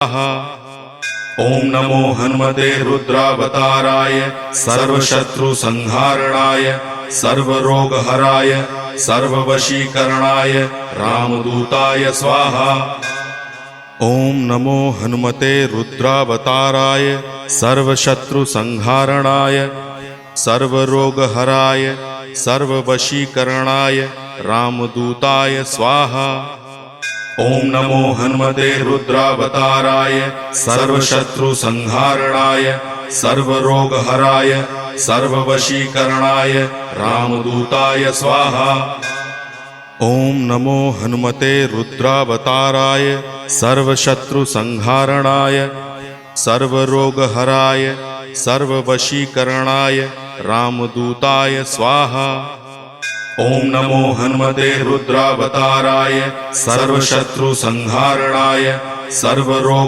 ओम नमो हनुमते रुद्रावताराय सर्वशत्रुसंहारणाय सर्वरोगहराय सर्ववशीकरणाय रामदूताय स्वाहा। ओम नमो हनुमते रुद्रावताराय सर्वशत्रुसंहारणाय सर्वरोगहराय सर्ववशीकरणाय रामदूताय स्वाहा। ओम नमो हनुमते रुद्रावताराय सर्वशत्रुसंहारणाय सर्वरोगहराय सर्ववशीकरणाय रामदूताय स्वाहा। ओम नमो हनुमते रुद्रावताराय सर्वशत्रुसंहारणाय सर्वरोगहराय सर्ववशीकरणाय रामदूताय स्वाहा। ओम नमो हनुमते रुद्रावताराय सर्वशत्रुसंहारणाय सर्वरोग